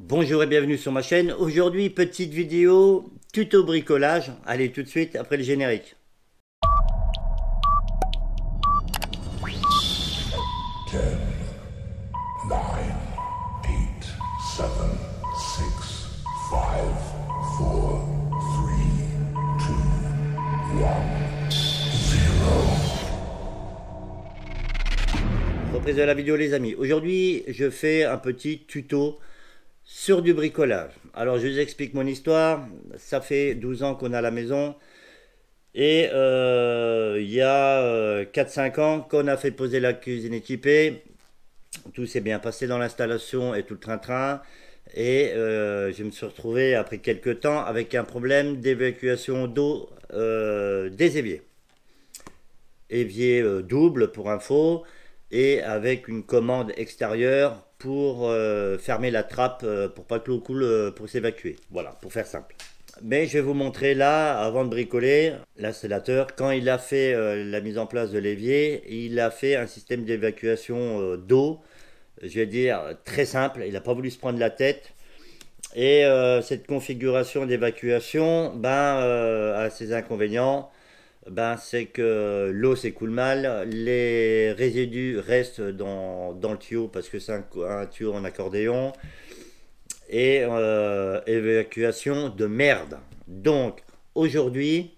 Bonjour et bienvenue sur ma chaîne. Aujourd'hui, petite vidéo tuto bricolage. Allez, tout de suite après le générique. 10, 9, 8, 7, 6, 5, 4, 3, 2, 1, 0. Reprise de la vidéo les amis. Aujourd'hui, je fais un petit tuto sur du bricolage. Alors, je vous explique mon histoire. Ça fait 12 ans qu'on a la maison. Et il y a 4-5 ans qu'on a fait poser la cuisine équipée. Tout s'est bien passé dans l'installation et tout le train-train. Et je me suis retrouvé après quelques temps avec un problème d'évacuation d'eau des éviers. Évier double pour info et avec une commande extérieure pour fermer la trappe pour pas que l'eau coule pour s'évacuer. Voilà, pour faire simple. Mais je vais vous montrer là, avant de bricoler, l'installateur, quand il a fait la mise en place de l'évier, il a fait un système d'évacuation d'eau, je vais dire très simple, il n'a pas voulu se prendre la tête. Et cette configuration d'évacuation a ses inconvénients. C'est que l'eau s'écoule mal, les résidus restent dans le tuyau parce que c'est un tuyau en accordéon. Et évacuation de merde. Donc aujourd'hui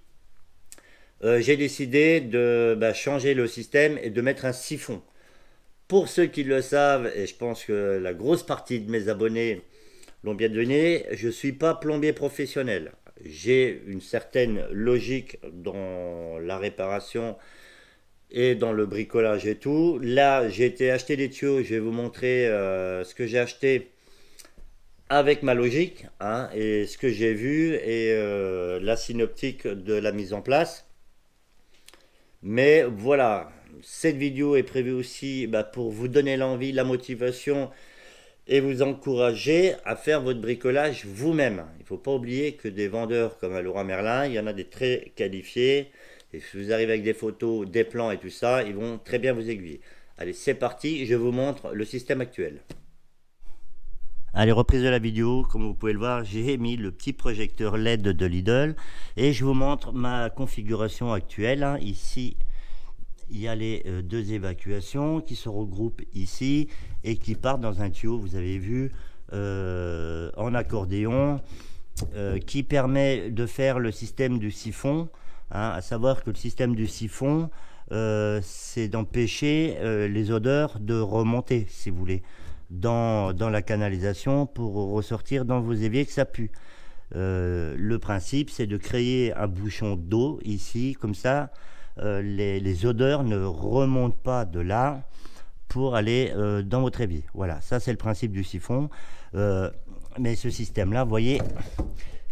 j'ai décidé de changer le système et de mettre un siphon. Pour ceux qui le savent, et je pense que la grosse partie de mes abonnés l'ont bien deviné, je ne suis pas plombier professionnel. J'ai une certaine logique dans la réparation et dans le bricolage et tout. Là j'ai été acheter des tuyaux, je vais vous montrer ce que j'ai acheté avec ma logique et ce que j'ai vu et la synoptique de la mise en place. Mais voilà, cette vidéo est prévue aussi pour vous donner l'envie, la motivation et vous encourager à faire votre bricolage vous-même. Il ne faut pas oublier que des vendeurs comme Leroy Merlin, il y en a des très qualifiés. Et si vous arrivez avec des photos, des plans et tout ça, ils vont très bien vous aiguiller. Allez, c'est parti, je vous montre le système actuel. Allez, reprise de la vidéo, comme vous pouvez le voir, j'ai mis le petit projecteur LED de Lidl et je vous montre ma configuration actuelle. Ici, il y a les deux évacuations qui se regroupent ici et qui partent dans un tuyau, vous avez vu, en accordéon, qui permet de faire le système du siphon. À savoir que le système du siphon, c'est d'empêcher les odeurs de remonter, si vous voulez, dans la canalisation pour ressortir dans vos éviers que ça pue. Le principe, c'est de créer un bouchon d'eau ici, comme ça, les odeurs ne remontent pas de là pour aller dans votre évier. Voilà, ça c'est le principe du siphon. Mais ce système-là, vous voyez,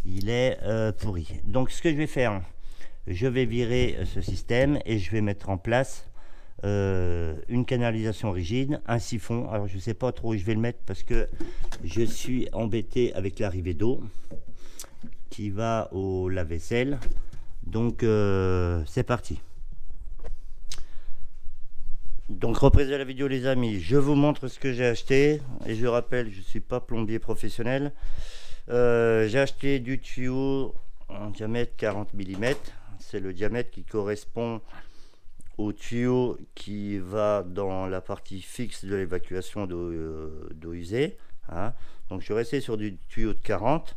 il est pourri. Donc ce que je vais faire, je vais virer ce système et je vais mettre en place une canalisation rigide, un siphon. Alors je ne sais pas trop où je vais le mettre parce que je suis embêté avec l'arrivée d'eau qui va au lave-vaisselle. Donc c'est parti. Donc reprise de la vidéo les amis, je vous montre ce que j'ai acheté et je rappelle, je ne suis pas plombier professionnel. J'ai acheté du tuyau en diamètre 40 mm, c'est le diamètre qui correspond au tuyau qui va dans la partie fixe de l'évacuation d'eau usée. Donc je suis resté sur du tuyau de 40.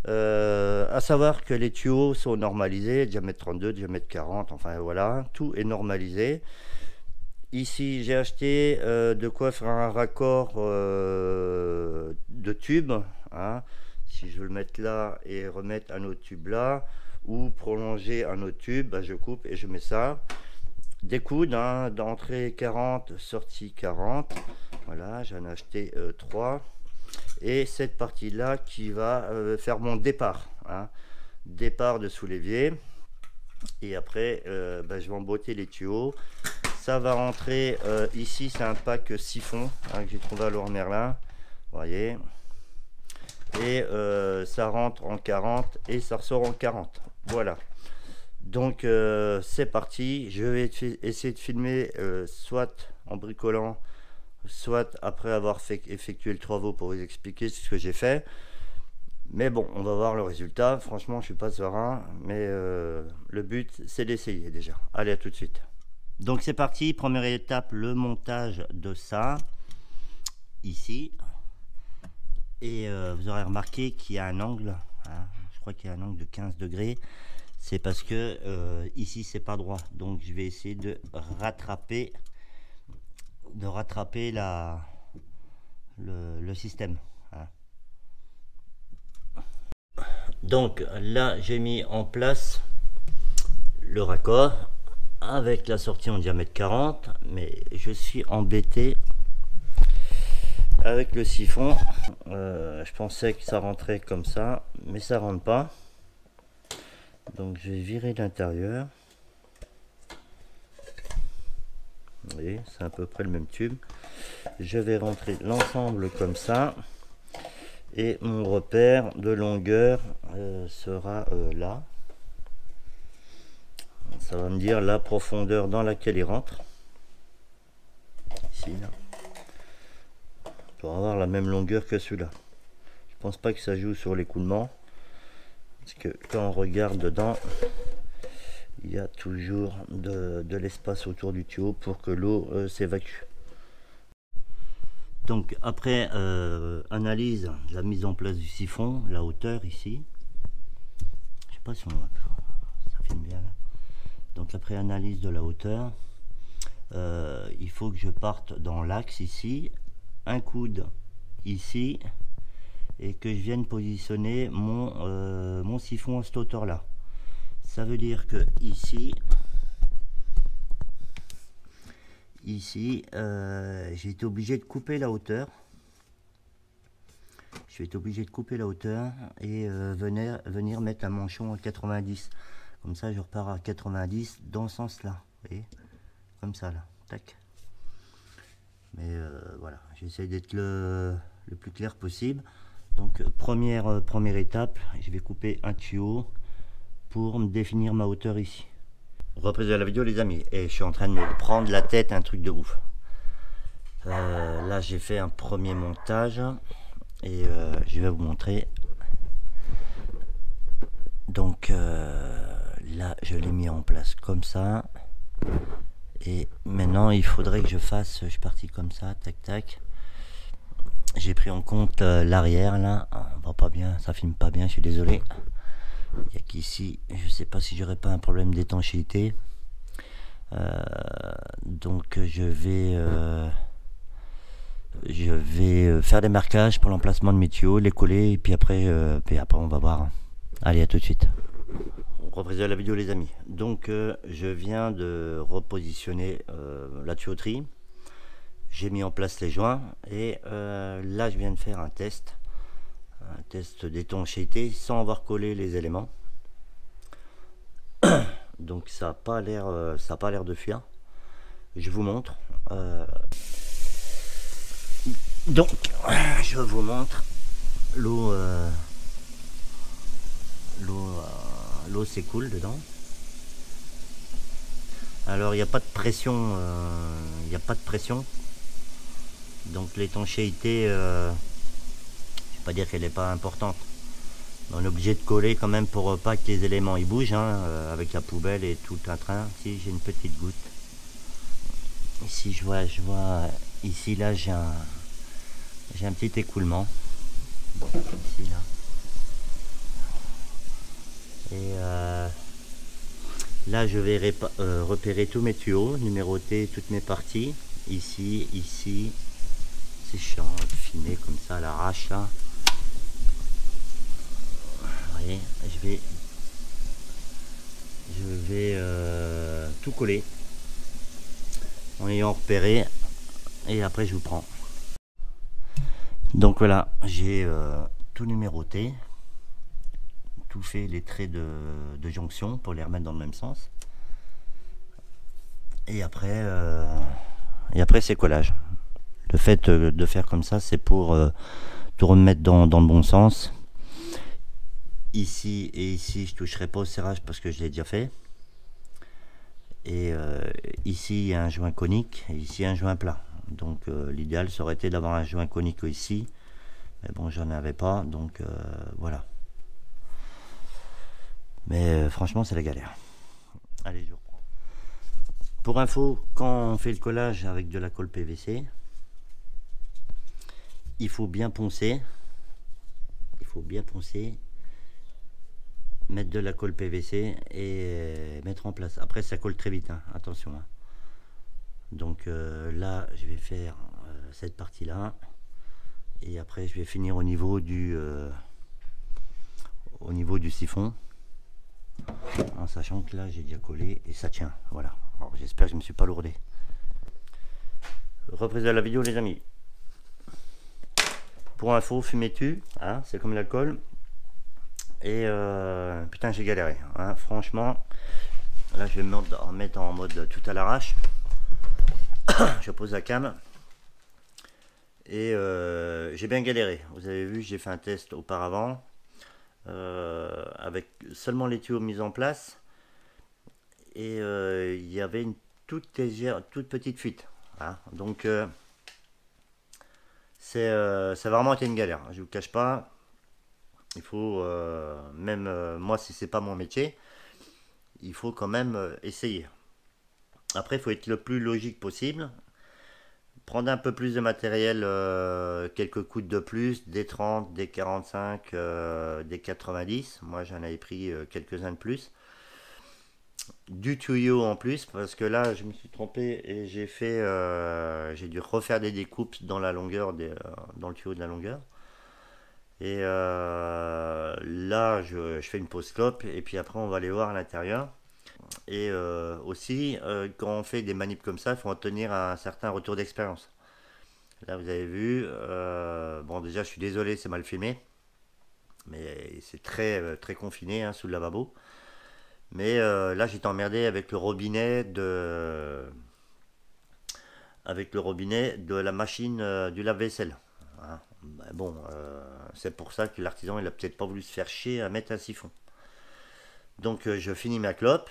À savoir que les tuyaux sont normalisés, diamètre 32, diamètre 40, enfin voilà, tout est normalisé. Ici j'ai acheté de quoi faire un raccord de tube. Si je veux le mettre là et remettre un autre tube là, ou prolonger un autre tube, je coupe et je mets ça. Des coudes d'entrée 40, sortie 40. Voilà, j'en ai acheté 3. Et cette partie là qui va faire mon départ. Départ de sous l'évier. Et après, je vais emboîter les tuyaux. Ça va rentrer ici, c'est un pack siphon que j'ai trouvé à Leroy Merlin. Vous voyez. Et ça rentre en 40 et ça ressort en 40. Voilà. Donc c'est parti, je vais essayer de filmer soit en bricolant soit après avoir effectué le travaux pour vous expliquer ce que j'ai fait. Mais bon, on va voir le résultat. Franchement, je suis pas serein, mais le but, c'est d'essayer déjà. Allez, à tout de suite. Donc c'est parti, première étape, le montage de ça, ici. Et vous aurez remarqué qu'il y a un angle, hein, je crois qu'il y a un angle de 15 degrés. C'est parce que ici, c'est pas droit. Donc je vais essayer de rattraper le système. Hein. Donc là, j'ai mis en place le raccord avec la sortie en diamètre 40, mais je suis embêté avec le siphon. Je pensais que ça rentrait comme ça, mais ça rentre pas. Donc je vais virer l'intérieur. Vous voyez, c'est à peu près le même tube. Je vais rentrer l'ensemble comme ça. Et mon repère de longueur sera là. Ça va me dire la profondeur dans laquelle il rentre. Ici, là. Pour avoir la même longueur que celui-là. Je pense pas que ça joue sur l'écoulement. Parce que quand on regarde dedans, il y a toujours de l'espace autour du tuyau pour que l'eau s'évacue. Donc après analyse de la mise en place du siphon, la hauteur ici. Je sais pas si on voit, ça filme bien là. Donc après analyse de la hauteur, il faut que je parte dans l'axe ici, un coude ici, et que je vienne positionner mon siphon à cette hauteur là. Ça veut dire que ici j'ai été obligé de couper la hauteur. Je vais être obligé de couper la hauteur et venir mettre un manchon à 90. Comme ça, je repars à 90 dans ce sens-là. Vous voyez, comme ça, là. Tac. Mais voilà, j'essaie d'être le plus clair possible. Donc, première étape, je vais couper un tuyau pour me définir ma hauteur ici. Reprise de la vidéo, les amis. Et je suis en train de me prendre la tête, un truc de ouf. Là, j'ai fait un premier montage. Et je vais vous montrer. Donc là, je l'ai mis en place comme ça. Et maintenant, il faudrait que je fasse, je suis parti comme ça, tac tac. J'ai pris en compte l'arrière là. On voit pas bien, ça filme pas bien, je suis désolé. Il n'y a qu'ici, je sais pas si j'aurais pas un problème d'étanchéité. Donc je vais faire des marquages pour l'emplacement de mes tuyaux, les coller et puis après on va voir. Allez, à tout de suite. Reprise de la vidéo, les amis. Donc je viens de repositionner la tuyauterie. J'ai mis en place les joints et là je viens de faire un test d'étanchéité sans avoir collé les éléments. Donc ça n'a pas l'air de fuir. Je vous montre. Donc, je vous montre l'eau s'écoule dedans. Alors il n'y a pas de pression, donc l'étanchéité, je ne vais pas dire qu'elle n'est pas importante. On est obligé de coller quand même pour pas que les éléments ils bougent, hein, avec la poubelle et tout un train. Si j'ai une petite goutte. Ici je vois ici là j'ai un petit écoulement. Ici là. Et là je vais repérer tous mes tuyaux, numéroter toutes mes parties. Ici. C'est chiant de filmer comme ça à l'arrache là. Vous voyez, je vais tout coller en ayant repéré et après je vous prends. Donc voilà, j'ai tout numéroté, tout fait les traits de jonction pour les remettre dans le même sens. Et après c'est collage. Le fait de faire comme ça, c'est pour tout remettre dans le bon sens. Ici et ici, je toucherai pas au serrage parce que je l'ai déjà fait. Et ici, il y a un joint conique et ici un joint plat. Donc l'idéal ça aurait été d'avoir un joint conique ici, mais bon j'en avais pas, donc voilà. Mais franchement c'est la galère. Allez, je reprends. Pour info, quand on fait le collage avec de la colle PVC, il faut bien poncer. Il faut bien poncer, mettre de la colle PVC et mettre en place. Après ça colle très vite, hein, attention. Hein. Donc là je vais faire cette partie là et après je vais finir au niveau du siphon, en sachant que là j'ai déjà collé et ça tient. Voilà, j'espère que je me suis pas lourdé. Reprise de la vidéo les amis. Pour info, fumée tue, hein, c'est comme l'alcool. Et putain j'ai galéré, hein, franchement. Là je vais me mettre en mode tout à l'arrache. Je pose la cam. Et j'ai bien galéré. Vous avez vu, j'ai fait un test auparavant. Avec seulement les tuyaux mis en place. Et il y avait une toute petite fuite. Hein, donc ça a vraiment été une galère, je vous cache pas. Il faut même moi si c'est pas mon métier, il faut quand même essayer. Après il faut être le plus logique possible, prendre un peu plus de matériel, quelques coudes de plus, des 30, des 45, des 90. Moi j'en avais pris quelques-uns de plus, du tuyau en plus, parce que là je me suis trompé et j'ai dû refaire des découpes dans la longueur dans le tuyau de la longueur. Et là je fais une pause clope et puis après on va aller voir à l'intérieur. Et aussi quand on fait des manips comme ça, il faut obtenir un certain retour d'expérience. Là vous avez vu, bon déjà je suis désolé c'est mal filmé, mais c'est très confiné hein, sous le lavabo. Mais là j'étais emmerdé avec le robinet de la machine du lave-vaisselle. Hein. Ben bon, c'est pour ça que l'artisan il a peut-être pas voulu se faire chier à mettre un siphon. Donc je finis ma clope.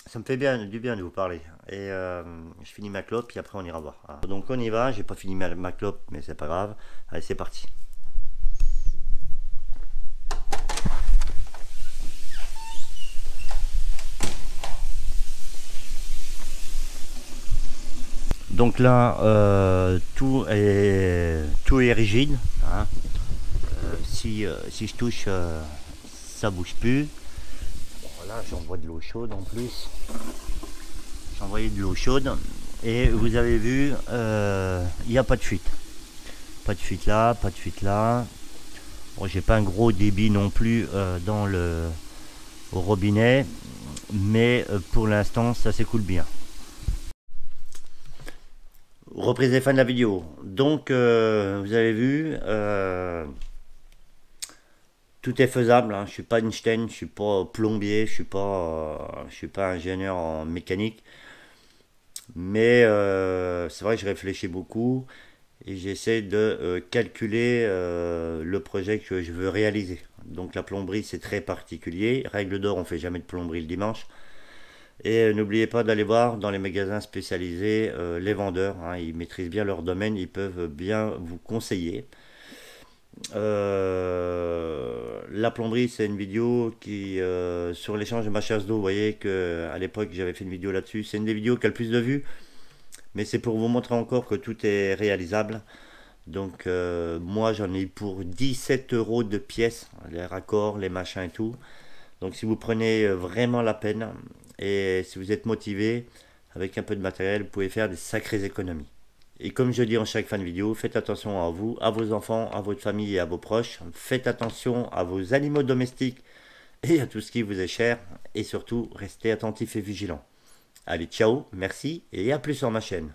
Ça me fait du bien de vous parler. Et je finis ma clope puis après on ira voir. Hein. Donc on y va, j'ai pas fini ma clope mais c'est pas grave. Allez c'est parti. Donc là, tout est rigide. Hein. Si je touche, ça bouge plus. Voilà, j'envoie de l'eau chaude en plus. J'envoyais de l'eau chaude. Et vous avez vu, il n'y a pas de fuite. Pas de fuite là, pas de fuite là. Bon, j'ai pas un gros débit non plus au robinet. Mais pour l'instant, ça s'écoule bien. Reprise des fins de la vidéo. Donc vous avez vu, tout est faisable. Hein. Je suis pas Einstein, je suis pas plombier, je suis pas ingénieur en mécanique. Mais c'est vrai que je réfléchis beaucoup et j'essaie de calculer le projet que je veux réaliser. Donc la plomberie c'est très particulier. Règle d'or, on fait jamais de plomberie le dimanche. Et n'oubliez pas d'aller voir dans les magasins spécialisés les vendeurs, hein, ils maîtrisent bien leur domaine, ils peuvent bien vous conseiller. La plomberie c'est une vidéo qui sur l'échange de ma chasse d'eau, vous voyez que à l'époque j'avais fait une vidéo là-dessus, c'est une des vidéos qui a le plus de vues, mais c'est pour vous montrer encore que tout est réalisable. Donc moi j'en ai pour 17 € de pièces, les raccords, les machins et tout. Donc si vous prenez vraiment la peine et si vous êtes motivé, avec un peu de matériel, vous pouvez faire des sacrées économies. Et comme je dis en chaque fin de vidéo, faites attention à vous, à vos enfants, à votre famille et à vos proches. Faites attention à vos animaux domestiques et à tout ce qui vous est cher. Et surtout, restez attentifs et vigilants. Allez, ciao, merci et à plus sur ma chaîne.